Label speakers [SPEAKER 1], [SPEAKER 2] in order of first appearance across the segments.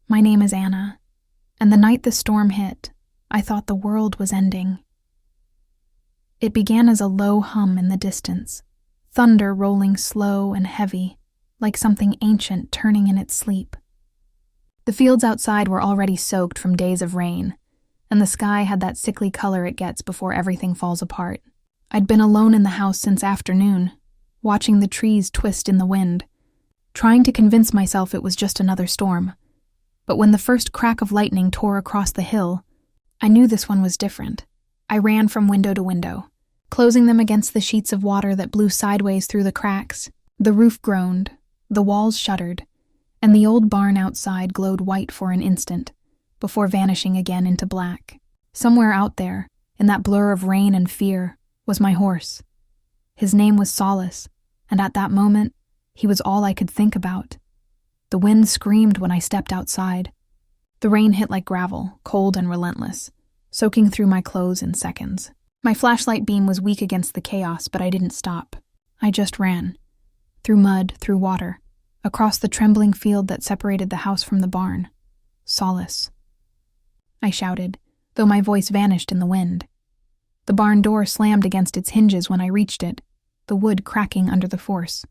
[SPEAKER 1] My name is Anna, and the night the storm hit, I thought the world was ending. It began as a low hum in the distance, thunder rolling slow and heavy, like something ancient turning in its sleep. The fields outside were already soaked from days of rain, and the sky had that sickly color it gets before everything falls apart. I'd been alone in the house since afternoon, watching the trees twist in the wind, trying to convince myself it was just another storm. But when the first crack of lightning tore across the hill, I knew this one was different. I ran from window to window, closing them against the sheets of water that blew sideways through the cracks. The roof groaned, the walls shuddered, and the old barn outside glowed white for an instant, before vanishing again into black. Somewhere out there, in that blur of rain and fear, was my horse. His name was Solace, and at that moment, he was all I could think about. The wind screamed when I stepped outside. The rain hit like gravel, cold and relentless, soaking through my clothes in seconds. My flashlight beam was weak against the chaos, but I didn't stop. I just ran. Through mud, through water, across the trembling field that separated the house from the barn. Solace. I shouted, though my voice vanished in the wind. The barn door slammed against its hinges when I reached it, the wood cracking under the force.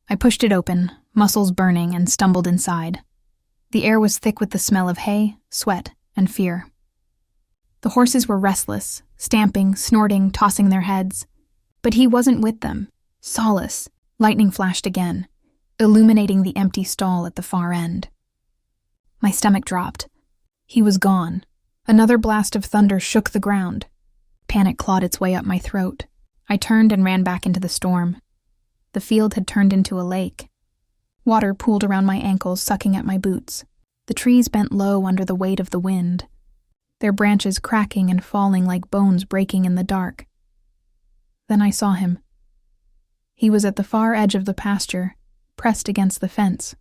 [SPEAKER 1] I pushed it open, muscles burning, and stumbled inside. The air was thick with the smell of hay, sweat, and fear. The horses were restless, stamping, snorting, tossing their heads. But he wasn't with them. Solace. Lightning flashed again, illuminating the empty stall at the far end. My stomach dropped. He was gone. Another blast of thunder shook the ground. Panic clawed its way up my throat. I turned and ran back into the storm. The field had turned into a lake. Water pooled around my ankles, sucking at my boots. The trees bent low under the weight of the wind, their branches cracking and falling like bones breaking in the dark. Then I saw him. He was at the far edge of the pasture, pressed against the fence.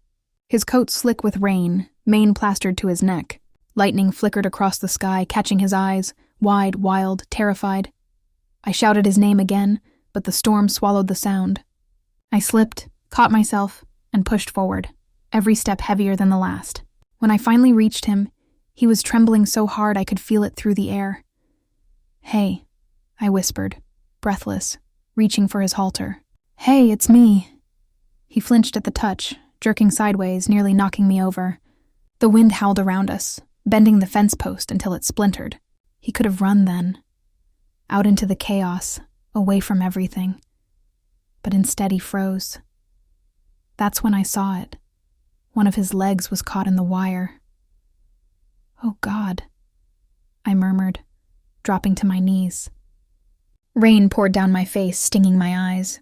[SPEAKER 1] His coat slick with rain, mane plastered to his neck. Lightning flickered across the sky, catching his eyes, wide, wild, terrified. I shouted his name again, but the storm swallowed the sound. I slipped, caught myself, and pushed forward, every step heavier than the last. When I finally reached him, he was trembling so hard I could feel it through the air. "Hey," I whispered, breathless, reaching for his halter. "Hey, it's me." He flinched at the touch, jerking sideways, nearly knocking me over. The wind howled around us, bending the fence post until it splintered. He could have run then, out into the chaos, away from everything. But instead he froze. That's when I saw it. One of his legs was caught in the wire. "Oh God," I murmured, dropping to my knees. Rain poured down my face, stinging my eyes.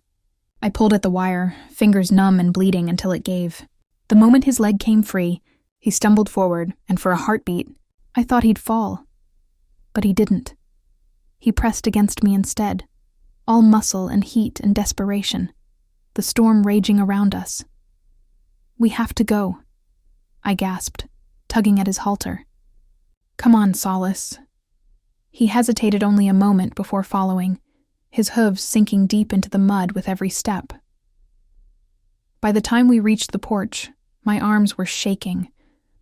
[SPEAKER 1] I pulled at the wire, fingers numb and bleeding until it gave. The moment his leg came free, he stumbled forward, and for a heartbeat, I thought he'd fall. But he didn't. He pressed against me instead, all muscle and heat and desperation, the storm raging around us. "We have to go," I gasped, tugging at his halter. "Come on, Solace." He hesitated only a moment before following, his hooves sinking deep into the mud with every step. By the time we reached the porch, my arms were shaking,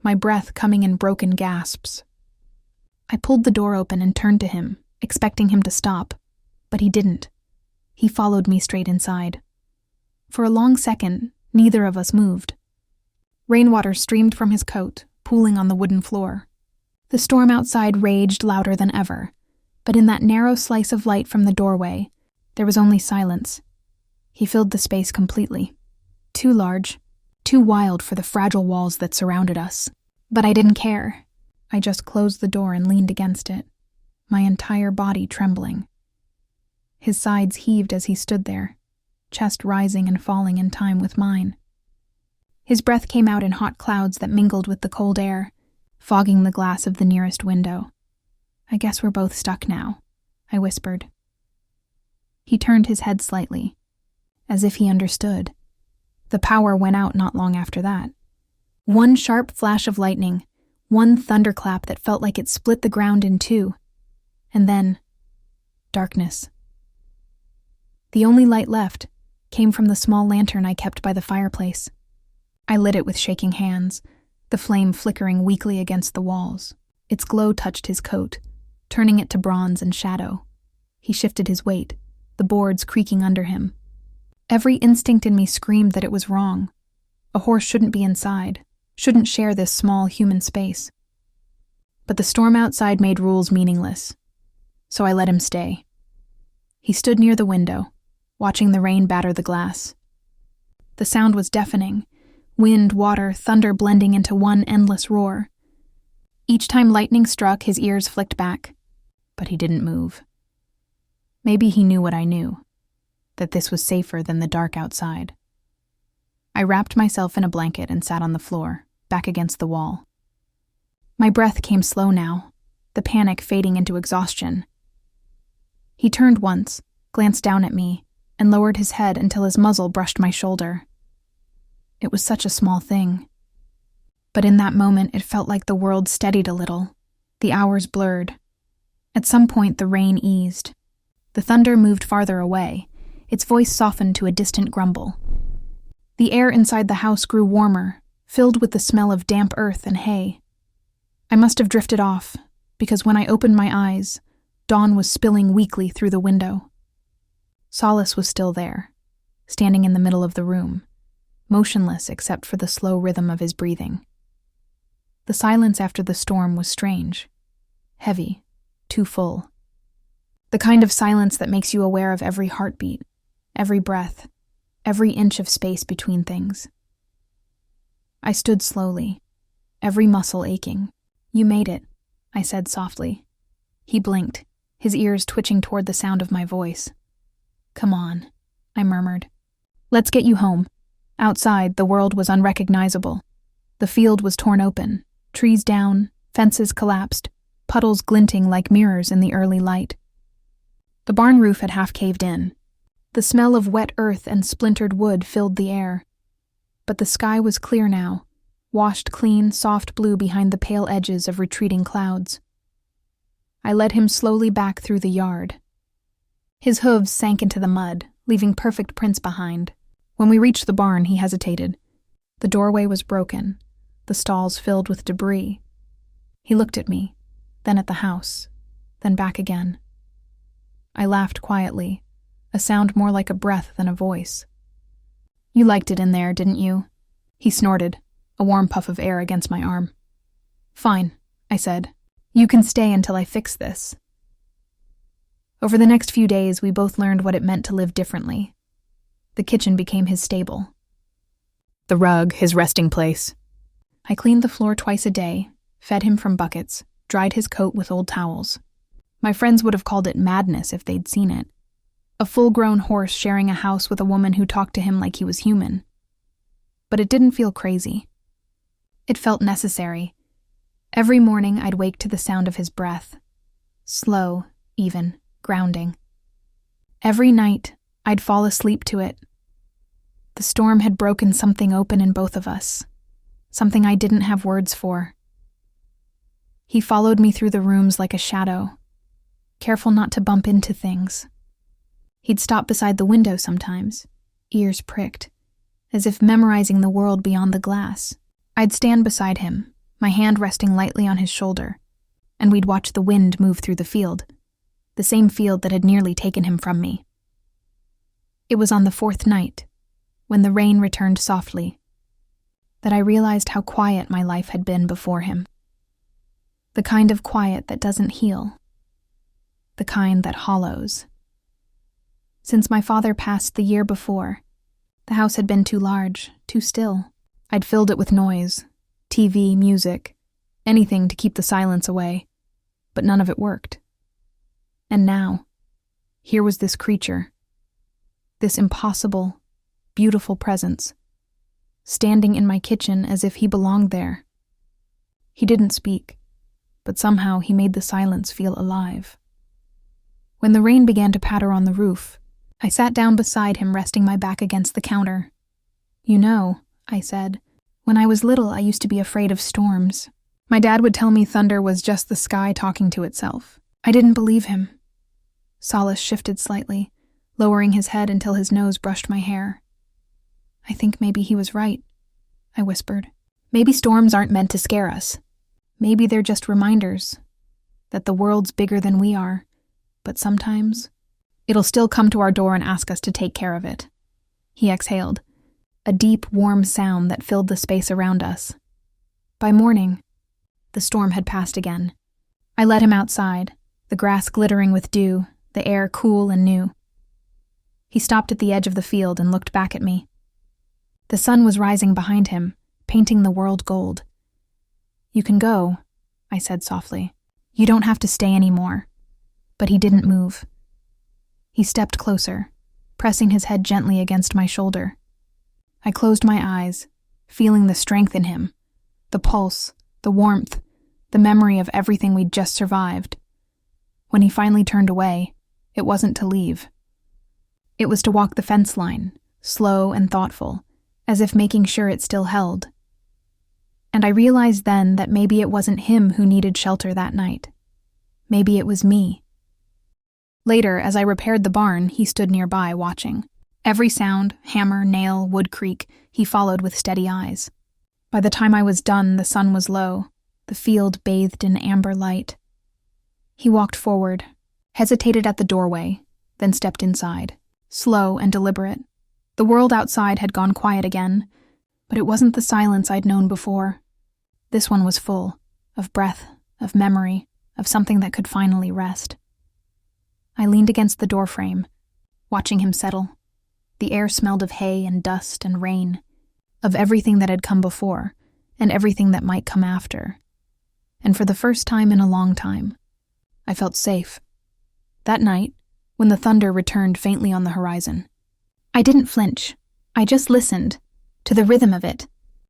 [SPEAKER 1] my breath coming in broken gasps. I pulled the door open and turned to him, expecting him to stop, but he didn't. He followed me straight inside. For a long second, neither of us moved. Rainwater streamed from his coat, pooling on the wooden floor. The storm outside raged louder than ever, but in that narrow slice of light from the doorway, there was only silence. He filled the space completely. Too large, too wild for the fragile walls that surrounded us. But I didn't care. I just closed the door and leaned against it, my entire body trembling. His sides heaved as he stood there, chest rising and falling in time with mine. His breath came out in hot clouds that mingled with the cold air, fogging the glass of the nearest window. "I guess we're both stuck now," I whispered. He turned his head slightly, as if he understood. The power went out not long after that. One sharp flash of lightning, one thunderclap that felt like it split the ground in two, and then darkness. The only light left came from the small lantern I kept by the fireplace. I lit it with shaking hands, the flame flickering weakly against the walls. Its glow touched his coat, turning it to bronze and shadow. He shifted his weight, the boards creaking under him. Every instinct in me screamed that it was wrong. A horse shouldn't be inside, shouldn't share this small human space. But the storm outside made rules meaningless, so I let him stay. He stood near the window, watching the rain batter the glass. The sound was deafening, wind, water, thunder blending into one endless roar. Each time lightning struck, his ears flicked back, but he didn't move. Maybe he knew what I knew, that this was safer than the dark outside. I wrapped myself in a blanket and sat on the floor, back against the wall. My breath came slow now, the panic fading into exhaustion. He turned once, glanced down at me, and lowered his head until his muzzle brushed my shoulder. It was such a small thing. But in that moment, it felt like the world steadied a little. The hours blurred. At some point, the rain eased. The thunder moved farther away, its voice softened to a distant grumble. The air inside the house grew warmer, filled with the smell of damp earth and hay. I must have drifted off, because when I opened my eyes, dawn was spilling weakly through the window. Solace was still there, standing in the middle of the room, motionless except for the slow rhythm of his breathing. The silence after the storm was strange, heavy, too full. The kind of silence that makes you aware of every heartbeat, every breath, every inch of space between things. I stood slowly, every muscle aching. "You made it," I said softly. He blinked, his ears twitching toward the sound of my voice. "Come on," I murmured. "Let's get you home." Outside, the world was unrecognizable. The field was torn open, trees down, fences collapsed, puddles glinting like mirrors in the early light. The barn roof had half caved in. The smell of wet earth and splintered wood filled the air. But the sky was clear now, washed clean, soft blue behind the pale edges of retreating clouds. I led him slowly back through the yard. His hooves sank into the mud, leaving perfect prints behind. When we reached the barn, he hesitated. The doorway was broken, the stalls filled with debris. He looked at me, then at the house, then back again. I laughed quietly, a sound more like a breath than a voice. "You liked it in there, didn't you?" He snorted, a warm puff of air against my arm. "Fine," I said. "You can stay until I fix this." Over the next few days, we both learned what it meant to live differently. The kitchen became his stable. The rug, his resting place. I cleaned the floor twice a day, fed him from buckets, dried his coat with old towels. My friends would have called it madness if they'd seen it. A full-grown horse sharing a house with a woman who talked to him like he was human. But it didn't feel crazy. It felt necessary. Every morning I'd wake to the sound of his breath. Slow, even, grounding. Every night I'd fall asleep to it. The storm had broken something open in both of us, something I didn't have words for. He followed me through the rooms like a shadow, careful not to bump into things. He'd stop beside the window sometimes, ears pricked, as if memorizing the world beyond the glass. I'd stand beside him, my hand resting lightly on his shoulder, and we'd watch the wind move through the field, the same field that had nearly taken him from me. It was on the fourth night, when the rain returned softly, that I realized how quiet my life had been before him. The kind of quiet that doesn't heal, the kind that hollows. Since my father passed the year before, the house had been too large, too still. I'd filled it with noise, TV, music, anything to keep the silence away, but none of it worked. And now, here was this creature, this impossible, beautiful presence, standing in my kitchen as if he belonged there. He didn't speak, but somehow he made the silence feel alive. When the rain began to patter on the roof, I sat down beside him, resting my back against the counter. "You know," I said, "when I was little I used to be afraid of storms. My dad would tell me thunder was just the sky talking to itself. I didn't believe him." Solace shifted slightly, lowering his head until his nose brushed my hair. "I think maybe he was right," I whispered. Maybe storms aren't meant to scare us. Maybe they're just reminders that the world's bigger than we are, but sometimes it'll still come to our door and ask us to take care of it. He exhaled, a deep, warm sound that filled the space around us. By morning, the storm had passed again. I led him outside, the grass glittering with dew, the air cool and new. He stopped at the edge of the field and looked back at me. The sun was rising behind him, painting the world gold. "You can go," I said softly. "You don't have to stay anymore." But he didn't move. He stepped closer, pressing his head gently against my shoulder. I closed my eyes, feeling the strength in him, the pulse, the warmth, the memory of everything we'd just survived. When he finally turned away, it wasn't to leave. It was to walk the fence line, slow and thoughtful, as if making sure it still held. And I realized then that maybe it wasn't him who needed shelter that night. Maybe it was me. Later, as I repaired the barn, he stood nearby watching. Every sound, hammer, nail, wood creak, he followed with steady eyes. By the time I was done, the sun was low, the field bathed in amber light. He walked forward, hesitated at the doorway, then stepped inside, slow and deliberate. The world outside had gone quiet again, but it wasn't the silence I'd known before. This one was full, of breath, of memory, of something that could finally rest. I leaned against the doorframe, watching him settle. The air smelled of hay and dust and rain, of everything that had come before, and everything that might come after. And for the first time in a long time, I felt safe. That night, when the thunder returned faintly on the horizon, I didn't flinch. I just listened, to the rhythm of it,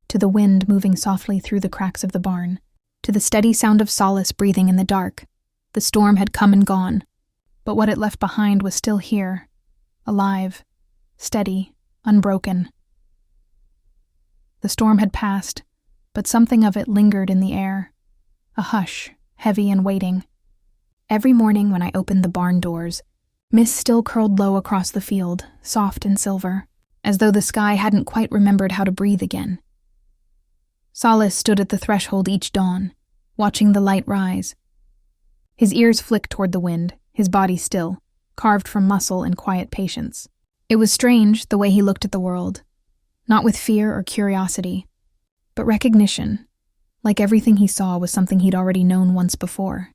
[SPEAKER 1] to the wind moving softly through the cracks of the barn, to the steady sound of Solace breathing in the dark. The storm had come and gone, but what it left behind was still here, alive, steady, unbroken. The storm had passed, but something of it lingered in the air, a hush, heavy and waiting. Every morning when I opened the barn doors, mist still curled low across the field, soft and silver, as though the sky hadn't quite remembered how to breathe again. Solace stood at the threshold each dawn, watching the light rise. His ears flicked toward the wind, his body still, carved from muscle and quiet patience. It was strange, the way he looked at the world, not with fear or curiosity, but recognition, like everything he saw was something he'd already known once before.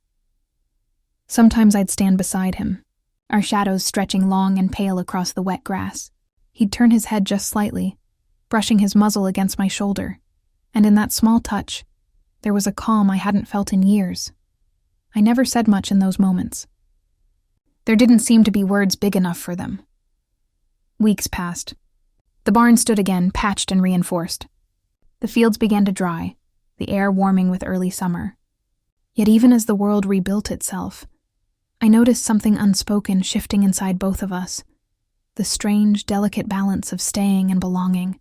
[SPEAKER 1] Sometimes I'd stand beside him, our shadows stretching long and pale across the wet grass. He'd turn his head just slightly, brushing his muzzle against my shoulder, and in that small touch, there was a calm I hadn't felt in years. I never said much in those moments. There didn't seem to be words big enough for them. Weeks passed. The barn stood again, patched and reinforced. The fields began to dry, the air warming with early summer. Yet even as the world rebuilt itself, I noticed something unspoken shifting inside both of us, the strange, delicate balance of staying and belonging.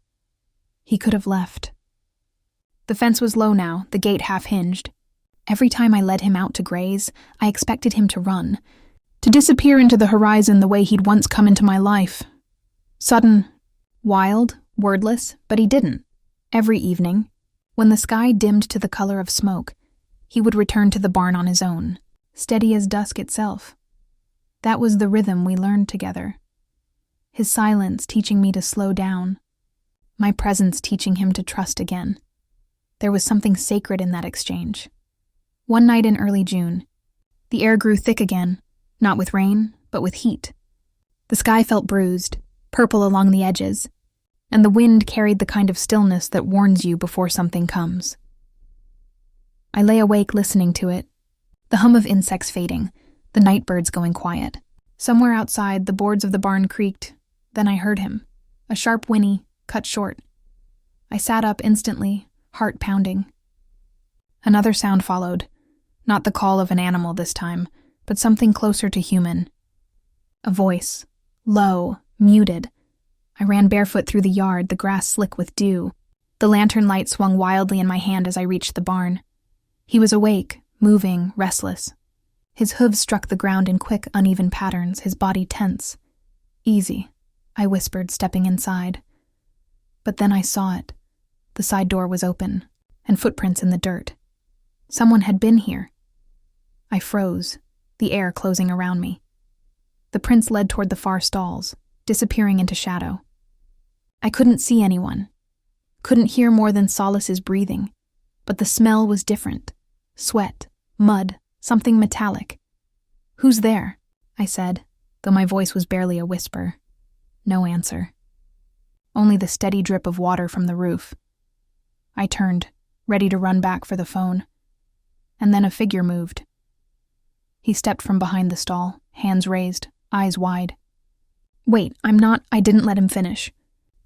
[SPEAKER 1] He could have left. The fence was low now, the gate half-hinged. Every time I led him out to graze, I expected him to run, to disappear into the horizon the way he'd once come into my life. Sudden, wild, wordless, but he didn't. Every evening, when the sky dimmed to the color of smoke, he would return to the barn on his own, steady as dusk itself. That was the rhythm we learned together. His silence teaching me to slow down, my presence teaching him to trust again. There was something sacred in that exchange. One night in early June, the air grew thick again, not with rain, but with heat. The sky felt bruised, purple along the edges, and the wind carried the kind of stillness that warns you before something comes. I lay awake listening to it, the hum of insects fading, the night birds going quiet. Somewhere outside, the boards of the barn creaked. Then I heard him, a sharp whinny, cut short. I sat up instantly, heart pounding. Another sound followed, not the call of an animal this time, but something closer to human. A voice, low, muted. I ran barefoot through the yard, the grass slick with dew. The lantern light swung wildly in my hand as I reached the barn. He was awake, moving, restless. His hooves struck the ground in quick, uneven patterns, his body tense. "Easy," I whispered, stepping inside. But then I saw it. The side door was open. and footprints in the dirt. Someone had been here. I froze, the air closing around me. The prints led toward the far stalls, disappearing into shadow. I couldn't see anyone, couldn't hear more than Solace's breathing, but the smell was different. Sweat, mud, something metallic. "Who's there?" I said, though my voice was barely a whisper. No answer. Only the steady drip of water from the roof. I turned, ready to run back for the phone. And then a figure moved. He stepped from behind the stall, hands raised, eyes wide. "Wait, I didn't let him finish.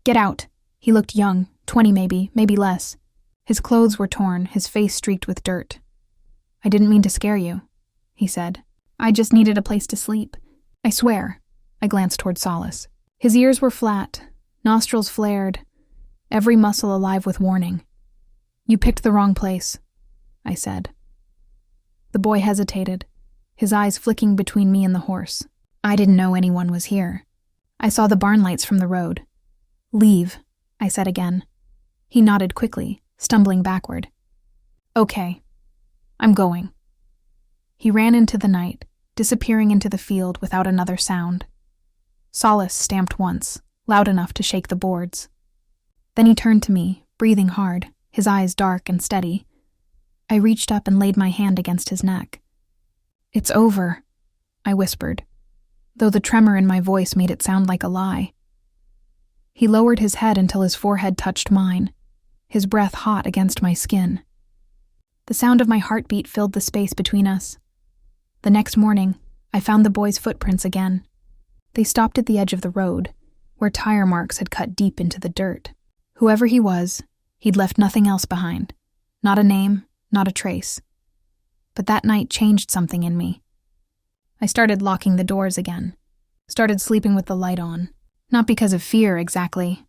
[SPEAKER 1] Get out." He looked young, 20 maybe less. His clothes were torn, his face streaked with dirt. "I didn't mean to scare you," he said. "I just needed a place to sleep. I swear." I glanced toward Solace. His ears were flat, nostrils flared, every muscle alive with warning. "You picked the wrong place," I said. The boy hesitated, his eyes flicking between me and the horse. I didn't know anyone was here. I saw the barn lights from the road. "Leave," I said again. He nodded quickly, stumbling backward. "Okay, I'm going." He ran into the night, disappearing into the field without another sound. Solace stamped once, loud enough to shake the boards. Then he turned to me, breathing hard, his eyes dark and steady. I reached up and laid my hand against his neck. "It's over," I whispered, though the tremor in my voice made it sound like a lie. He lowered his head until his forehead touched mine, his breath hot against my skin. The sound of my heartbeat filled the space between us. The next morning, I found the boy's footprints again. They stopped at the edge of the road, where tire marks had cut deep into the dirt. Whoever he was, he'd left nothing else behind. Not a name, not a trace. But that night changed something in me. I started locking the doors again, started sleeping with the light on. Not because of fear, exactly,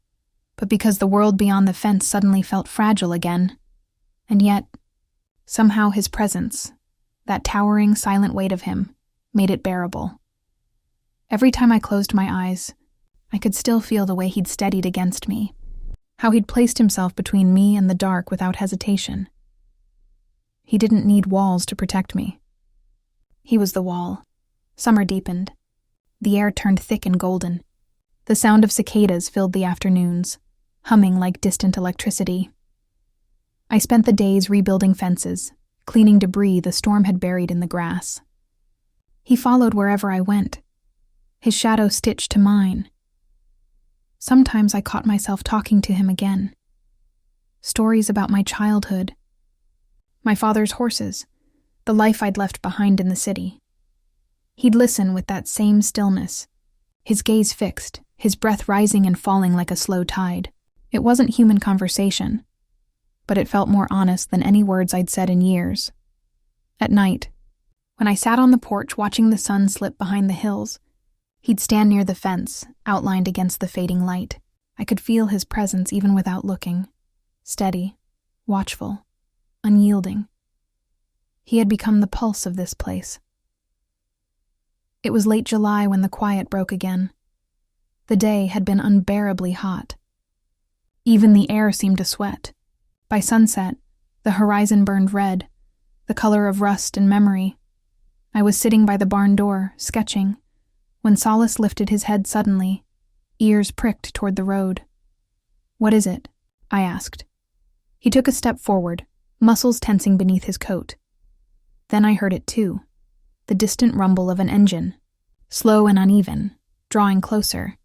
[SPEAKER 1] but because the world beyond the fence suddenly felt fragile again. And yet, somehow his presence, that towering, silent weight of him, made it bearable. Every time I closed my eyes, I could still feel the way he'd steadied against me, how he'd placed himself between me and the dark without hesitation. He didn't need walls to protect me. He was the wall. Summer deepened. The air turned thick and golden. The sound of cicadas filled the afternoons, humming like distant electricity. I spent the days rebuilding fences, cleaning debris the storm had buried in the grass. He followed wherever I went, his shadow stitched to mine. Sometimes I caught myself talking to him again. Stories about my childhood, my father's horses, the life I'd left behind in the city. He'd listen with that same stillness, his gaze fixed, his breath rising and falling like a slow tide. It wasn't human conversation, but it felt more honest than any words I'd said in years. At night, when I sat on the porch watching the sun slip behind the hills, he'd stand near the fence, outlined against the fading light. I could feel his presence even without looking. Steady, watchful, unyielding. He had become the pulse of this place. It was late July when the quiet broke again. The day had been unbearably hot. Even the air seemed to sweat. By sunset, the horizon burned red, the color of rust and memory. I was sitting by the barn door, sketching, when Solace lifted his head suddenly, ears pricked toward the road. "What is it?" I asked. He took a step forward, muscles tensing beneath his coat. Then I heard it too, the distant rumble of an engine, slow and uneven, drawing closer.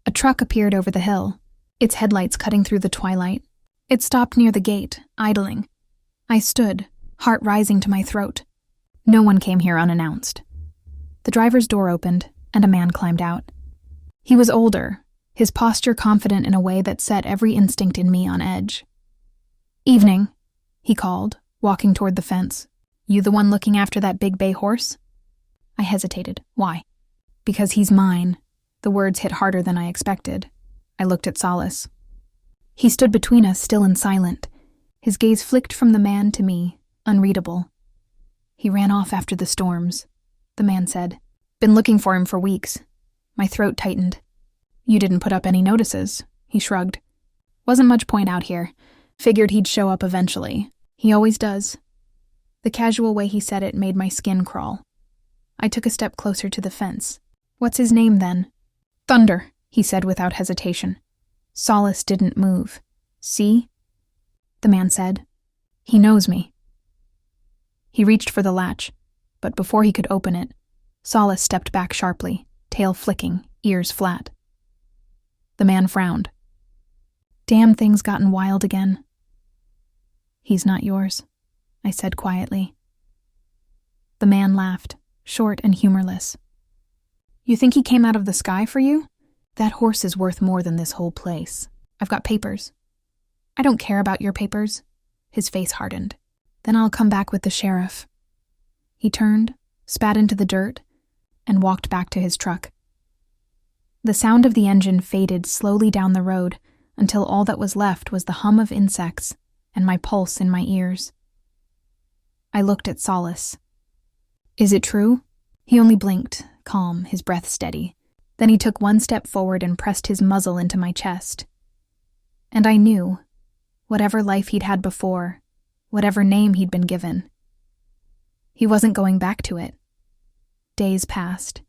[SPEAKER 1] A truck appeared over the hill, its headlights cutting through the twilight. It stopped near the gate, idling. I stood, heart rising to my throat. No one came here unannounced. The driver's door opened, and a man climbed out. He was older, his posture confident in a way that set every instinct in me on edge. "Evening," he called, walking toward the fence. "You the one looking after that big bay horse?" I hesitated. "Why?" "Because he's mine." The words hit harder than I expected. I looked at Solace. He stood between us, still and silent. His gaze flicked from the man to me, unreadable. "He ran off after the storms," the man said. "Been looking for him for weeks." My throat tightened. "You didn't put up any notices," he shrugged. "Wasn't much point out here. Figured he'd show up eventually. He always does. The casual way he said it made my skin crawl. I took a step closer to the fence. What's his name, then? Thunder, he said without hesitation. Solace didn't move. See? The man said. He knows me. He reached for the latch, but before he could open it, Solace stepped back sharply, tail flicking, ears flat. The man frowned. Damn thing's gotten wild again. He's not yours, I said quietly. The man laughed, short and humorless. You think he came out of the sky for you? That horse is worth more than this whole place. I've got papers. I don't care about your papers. His face hardened. Then I'll come back with the sheriff. He turned, spat into the dirt, and walked back to his truck. The sound of the engine faded slowly down the road until all that was left was the hum of insects and my pulse in my ears. I looked at Solace. Is it true? He only blinked, calm, his breath steady. Then he took one step forward and pressed his muzzle into my chest. And I knew, whatever life he'd had before, whatever name he'd been given, he wasn't going back to it. Days passed.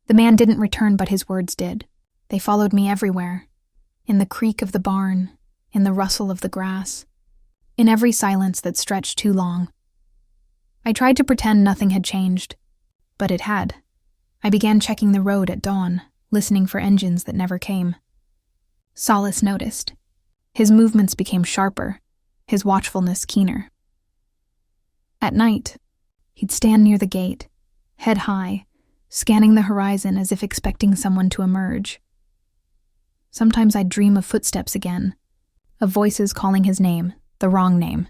[SPEAKER 1] The man didn't return, but his words did. They followed me everywhere. In the creak of the barn, in the rustle of the grass, in every silence that stretched too long. I tried to pretend nothing had changed, but it had. I began checking the road at dawn, listening for engines that never came. Solace noticed. His movements became sharper, his watchfulness keener. At night, he'd stand near the gate, head high, scanning the horizon as if expecting someone to emerge. Sometimes I'd dream of footsteps again, of voices calling his name, the wrong name.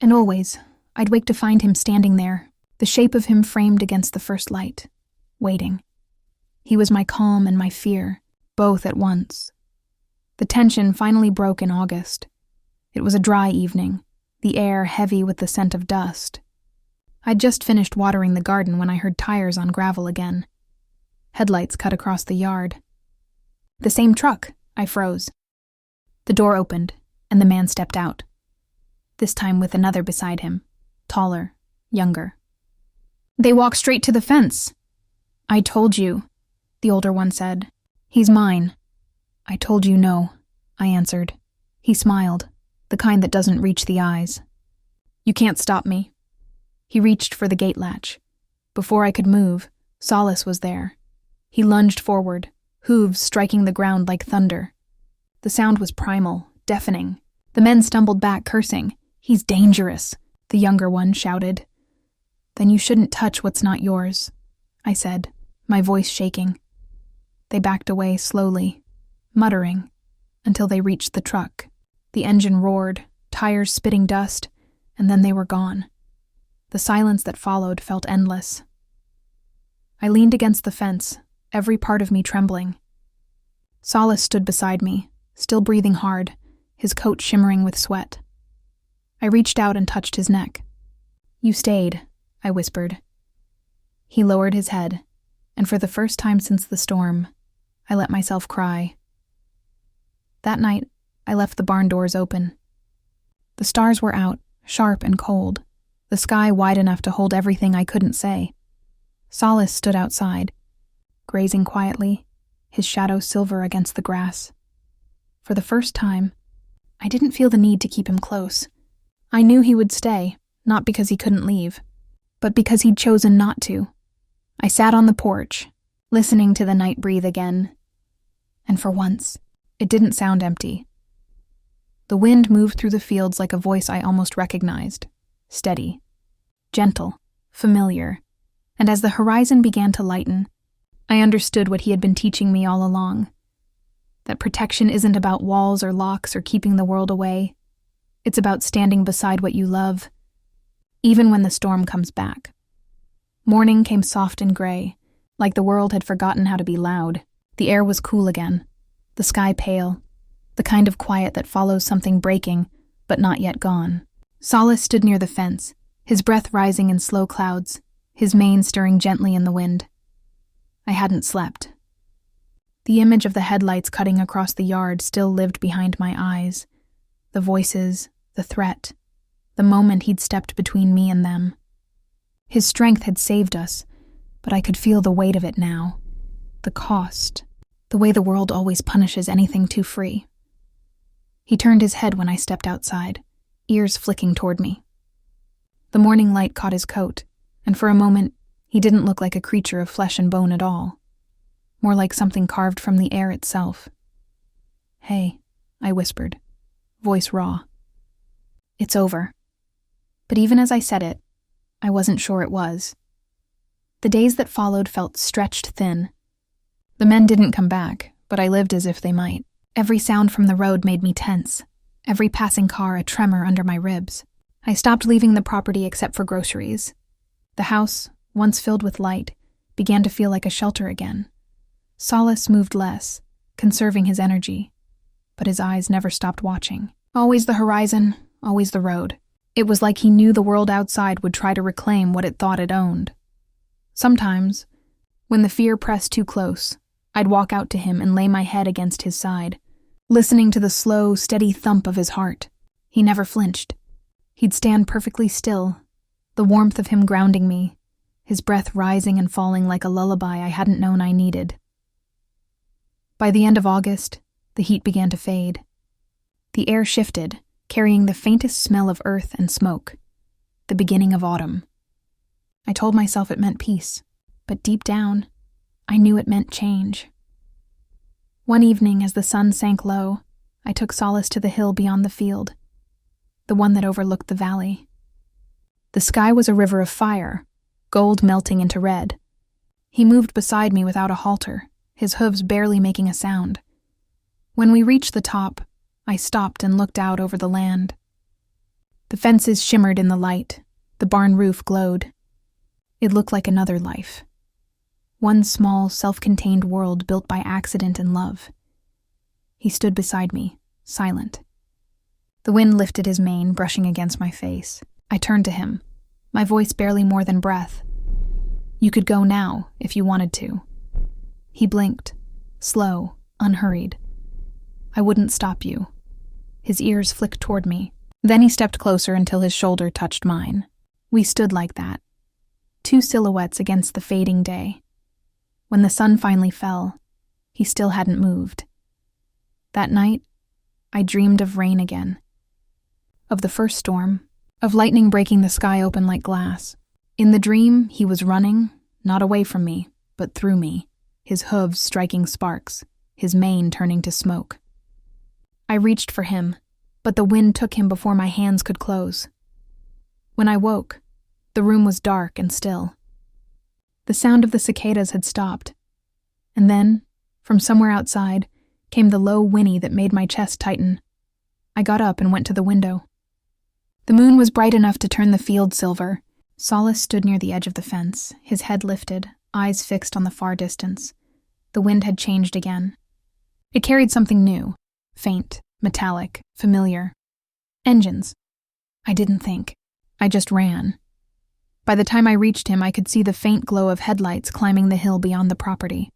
[SPEAKER 1] And always, I'd wake to find him standing there, the shape of him framed against the first light, waiting. He was my calm and my fear, both at once. The tension finally broke in August. It was a dry evening, the air heavy with the scent of dust. I'd just finished watering the garden when I heard tires on gravel again. Headlights cut across the yard. The same truck, I froze. The door opened, and the man stepped out. This time with another beside him, taller, younger. They walked straight to the fence. I told you, the older one said. He's mine. I told you no, I answered. He smiled, the kind that doesn't reach the eyes. You can't stop me. He reached for the gate latch. Before I could move, Solace was there. He lunged forward, hooves striking the ground like thunder. The sound was primal, deafening. The men stumbled back, cursing. He's dangerous, the younger one shouted. Then you shouldn't touch what's not yours, I said, my voice shaking. They backed away slowly, muttering, until they reached the truck. The engine roared, tires spitting dust, and then they were gone. The silence that followed felt endless. I leaned against the fence, every part of me trembling. Solace stood beside me, still breathing hard, his coat shimmering with sweat. I reached out and touched his neck. You stayed, I whispered. He lowered his head, and for the first time since the storm, I let myself cry. That night, I left the barn doors open. The stars were out, sharp and cold, the sky wide enough to hold everything I couldn't say. Solace stood outside, grazing quietly, his shadow silver against the grass. For the first time, I didn't feel the need to keep him close. I knew he would stay, not because he couldn't leave, but because he'd chosen not to. I sat on the porch, listening to the night breathe again. And for once, it didn't sound empty. The wind moved through the fields like a voice I almost recognized, steady, gentle, familiar, and as the horizon began to lighten, I understood what he had been teaching me all along. That protection isn't about walls or locks or keeping the world away. It's about standing beside what you love, even when the storm comes back. Morning came soft and gray, like the world had forgotten how to be loud. The air was cool again, the sky pale, the kind of quiet that follows something breaking, but not yet gone. Solace stood near the fence, his breath rising in slow clouds, his mane stirring gently in the wind. I hadn't slept. The image of the headlights cutting across the yard still lived behind my eyes, The voices, the threat, the moment he'd stepped between me and them. His strength had saved us, but I could feel the weight of it now. The cost, the way the world always punishes anything too free. He turned his head when I stepped outside, ears flicking toward me. The morning light caught his coat, and for a moment, he didn't look like a creature of flesh and bone at all. More like something carved from the air itself. "Hey," I whispered, voice raw. "It's over." But even as I said it, I wasn't sure it was. The days that followed felt stretched thin. The men didn't come back, but I lived as if they might. Every sound from the road made me tense, every passing car a tremor under my ribs. I stopped leaving the property except for groceries. The house, once filled with light, began to feel like a shelter again. Solace moved less, conserving his energy, but his eyes never stopped watching. Always the horizon, always the road. It was like he knew the world outside would try to reclaim what it thought it owned. Sometimes, when the fear pressed too close, I'd walk out to him and lay my head against his side, listening to the slow, steady thump of his heart. He never flinched. He'd stand perfectly still, the warmth of him grounding me, his breath rising and falling like a lullaby I hadn't known I needed. By the end of August, the heat began to fade. The air shifted, carrying the faintest smell of earth and smoke, the beginning of autumn. I told myself it meant peace, but deep down, I knew it meant change. One evening, as the sun sank low, I took Solace to the hill beyond the field, the one that overlooked the valley. The sky was a river of fire, gold melting into red. He moved beside me without a halter, his hooves barely making a sound. When we reached the top, I stopped and looked out over the land. The fences shimmered in the light, the barn roof glowed. It looked like another life. One small, self-contained world built by accident and love. He stood beside me, silent. The wind lifted his mane, brushing against my face. I turned to him, my voice barely more than breath. "You could go now, if you wanted to." He blinked, slow, unhurried. "I wouldn't stop you." His ears flicked toward me. Then he stepped closer until his shoulder touched mine. We stood like that, two silhouettes against the fading day. When the sun finally fell, he still hadn't moved. That night, I dreamed of rain again. Of the first storm, of lightning breaking the sky open like glass. In the dream, he was running, not away from me, but through me, his hooves striking sparks, his mane turning to smoke. I reached for him, but the wind took him before my hands could close. When I woke, the room was dark and still. The sound of the cicadas had stopped, and then, from somewhere outside, came the low whinny that made my chest tighten. I got up and went to the window. The moon was bright enough to turn the field silver. Solace stood near the edge of the fence, his head lifted, eyes fixed on the far distance. The wind had changed again. It carried something new, faint, metallic, familiar. Engines. I didn't think. I just ran. By the time I reached him, I could see the faint glow of headlights climbing the hill beyond the property.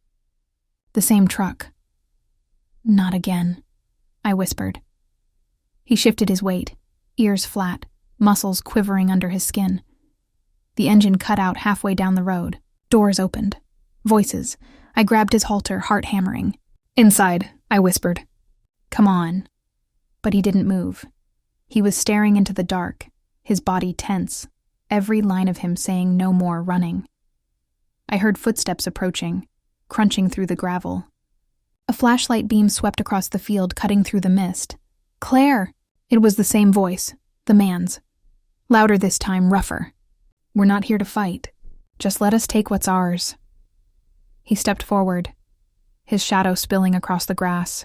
[SPEAKER 1] The same truck. "Not again," I whispered. He shifted his weight, ears flat, muscles quivering under his skin. The engine cut out halfway down the road. Doors opened. Voices. I grabbed his halter, heart hammering. "Inside," I whispered. "Come on." But he didn't move. He was staring into the dark, his body tense, every line of him saying no more running. I heard footsteps approaching, crunching through the gravel. A flashlight beam swept across the field, cutting through the mist. "Claire!" It was the same voice, the man's. Louder this time, rougher. "We're not here to fight. Just let us take what's ours." He stepped forward, his shadow spilling across the grass.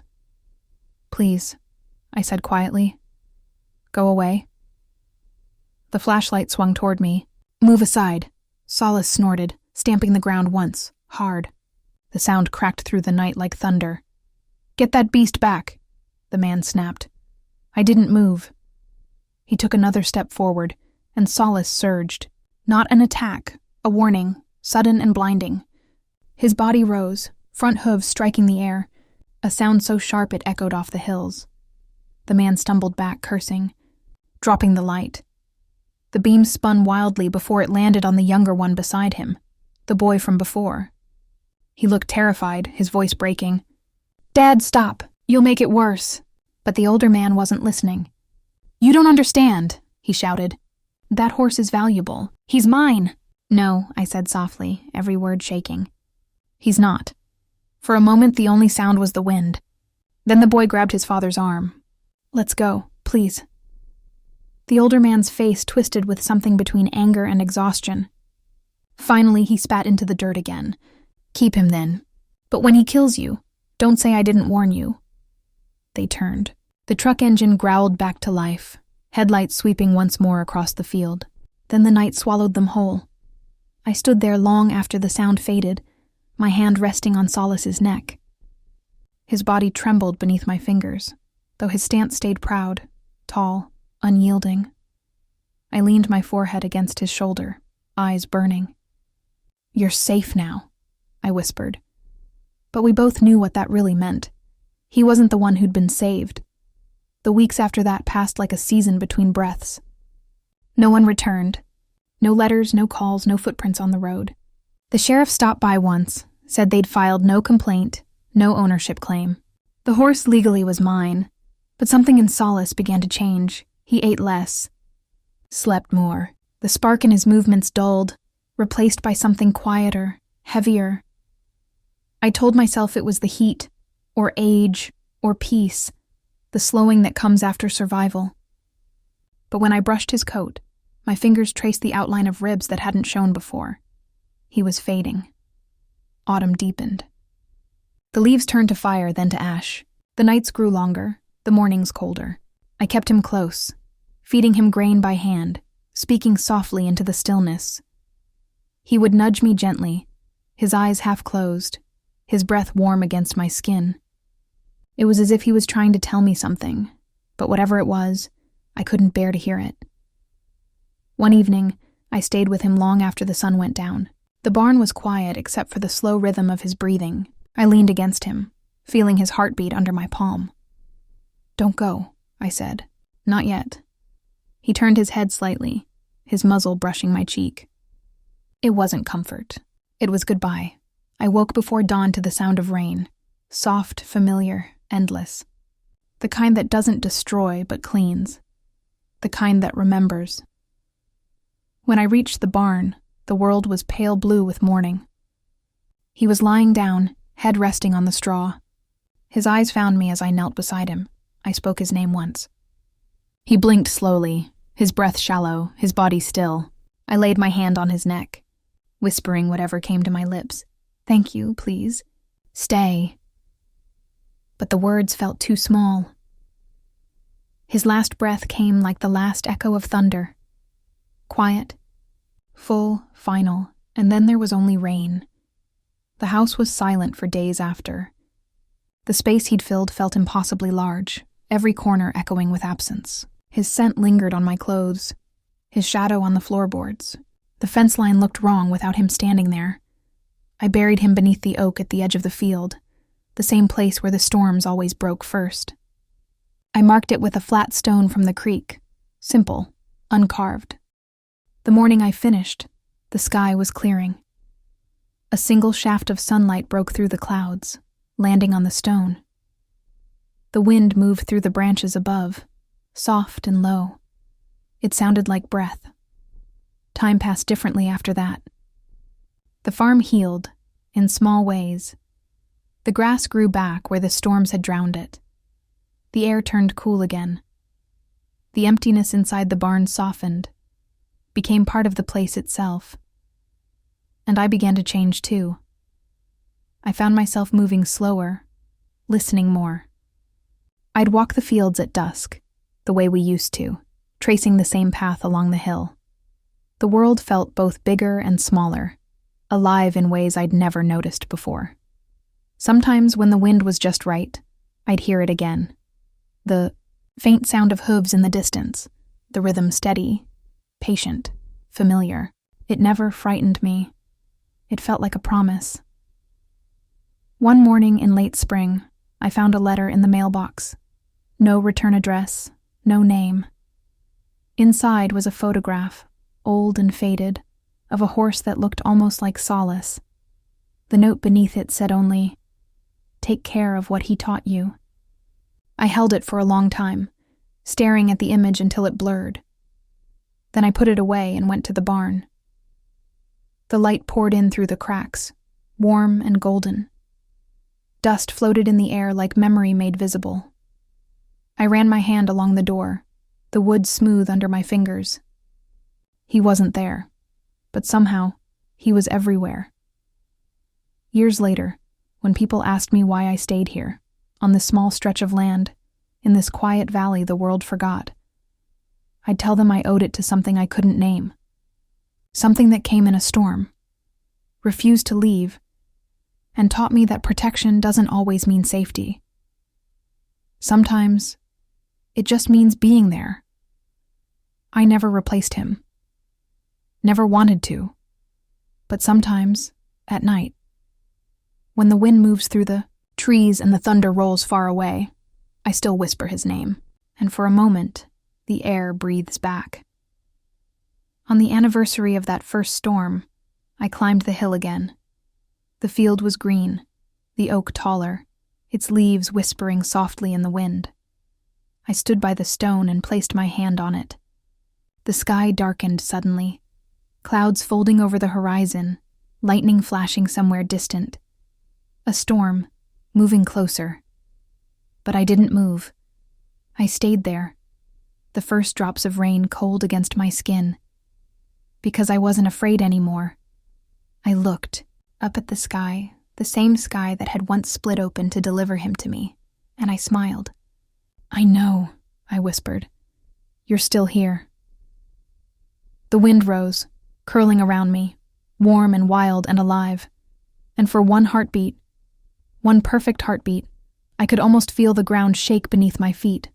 [SPEAKER 1] "Please," I said quietly. "Go away." The flashlight swung toward me. "Move aside," Solace snorted, stamping the ground once, hard. The sound cracked through the night like thunder. "Get that beast back," the man snapped. I didn't move. He took another step forward, and Solace surged. Not an attack, a warning, sudden and blinding. His body rose, front hooves striking the air, a sound so sharp it echoed off the hills. The man stumbled back, cursing, dropping the light. The beam spun wildly before it landed on the younger one beside him, the boy from before. He looked terrified, his voice breaking. "Dad, stop! You'll make it worse." But the older man wasn't listening. "You don't understand," he shouted. "That horse is valuable. He's mine." "No," I said softly, every word shaking. "He's not." For a moment, the only sound was the wind. Then the boy grabbed his father's arm. "Let's go, please." The older man's face twisted with something between anger and exhaustion. Finally, he spat into the dirt again. "Keep him then. But when he kills you, don't say I didn't warn you." They turned. The truck engine growled back to life, headlights sweeping once more across the field. Then the night swallowed them whole. I stood there long after the sound faded, my hand resting on Solace's neck. His body trembled beneath my fingers, though his stance stayed proud, tall, unyielding. I leaned my forehead against his shoulder, eyes burning. "You're safe now," I whispered. But we both knew what that really meant. He wasn't the one who'd been saved. The weeks after that passed like a season between breaths. No one returned. No letters, no calls, no footprints on the road. The sheriff stopped by once, said they'd filed no complaint, no ownership claim. The horse legally was mine, but something in Solace began to change. He ate less, slept more. The spark in his movements dulled, replaced by something quieter, heavier. I told myself it was the heat, or age, or peace, the slowing that comes after survival. But when I brushed his coat, my fingers traced the outline of ribs that hadn't shown before. He was fading. Autumn deepened. The leaves turned to fire, then to ash. The nights grew longer, the mornings colder. I kept him close, feeding him grain by hand, speaking softly into the stillness. He would nudge me gently, his eyes half closed, his breath warm against my skin. It was as if he was trying to tell me something, but whatever it was, I couldn't bear to hear it. One evening, I stayed with him long after the sun went down. The barn was quiet except for the slow rhythm of his breathing. I leaned against him, feeling his heartbeat under my palm. "Don't go," I said. "Not yet." He turned his head slightly, his muzzle brushing my cheek. It wasn't comfort. It was goodbye. I woke before dawn to the sound of rain, soft, familiar, endless. The kind that doesn't destroy but cleans. The kind that remembers. When I reached the barn, the world was pale blue with morning. He was lying down, head resting on the straw. His eyes found me as I knelt beside him. I spoke his name once. He blinked slowly, his breath shallow, his body still. I laid my hand on his neck, whispering whatever came to my lips. "Thank you, please. Stay." But the words felt too small. His last breath came like the last echo of thunder. Quiet, full, final, and then there was only rain. The house was silent for days after. The space he'd filled felt impossibly large, every corner echoing with absence. His scent lingered on my clothes, his shadow on the floorboards. The fence line looked wrong without him standing there. I buried him beneath the oak at the edge of the field, the same place where the storms always broke first. I marked it with a flat stone from the creek, simple, uncarved. The morning I finished, the sky was clearing. A single shaft of sunlight broke through the clouds, landing on the stone. The wind moved through the branches above, soft and low. It sounded like breath. Time passed differently after that. The farm healed, in small ways. The grass grew back where the storms had drowned it. The air turned cool again. The emptiness inside the barn softened, became part of the place itself. And I began to change too. I found myself moving slower, listening more. I'd walk the fields at dusk, the way we used to, tracing the same path along the hill. The world felt both bigger and smaller, alive in ways I'd never noticed before. Sometimes when the wind was just right, I'd hear it again. The faint sound of hooves in the distance, the rhythm steady, patient, familiar. It never frightened me. It felt like a promise. One morning in late spring, I found a letter in the mailbox. No return address, no name. Inside was a photograph, old and faded, of a horse that looked almost like Solace. The note beneath it said only, "Take care of what he taught you." I held it for a long time, staring at the image until it blurred. Then I put it away and went to the barn. The light poured in through the cracks, warm and golden. Dust floated in the air like memory made visible. I ran my hand along the door, the wood smooth under my fingers. He wasn't there, but somehow he was everywhere. Years later, when people asked me why I stayed here, on this small stretch of land, in this quiet valley the world forgot, I'd tell them I owed it to something I couldn't name. Something that came in a storm, refused to leave, and taught me that protection doesn't always mean safety. Sometimes, it just means being there. I never replaced him. Never wanted to. But sometimes, at night, when the wind moves through the trees and the thunder rolls far away, I still whisper his name, and for a moment, the air breathes back. On the anniversary of that first storm, I climbed the hill again. The field was green, the oak taller, its leaves whispering softly in the wind. I stood by the stone and placed my hand on it. The sky darkened suddenly, clouds folding over the horizon, lightning flashing somewhere distant. A storm, moving closer. But I didn't move. I stayed there, the first drops of rain cold against my skin. Because I wasn't afraid anymore. I looked up at the sky, the same sky that had once split open to deliver him to me, and I smiled. "I know," I whispered. "You're still here." The wind rose, curling around me, warm and wild and alive, and for one heartbeat, one perfect heartbeat, I could almost feel the ground shake beneath my feet,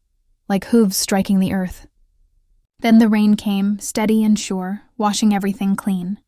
[SPEAKER 1] like hooves striking the earth. Then the rain came, steady and sure, washing everything clean.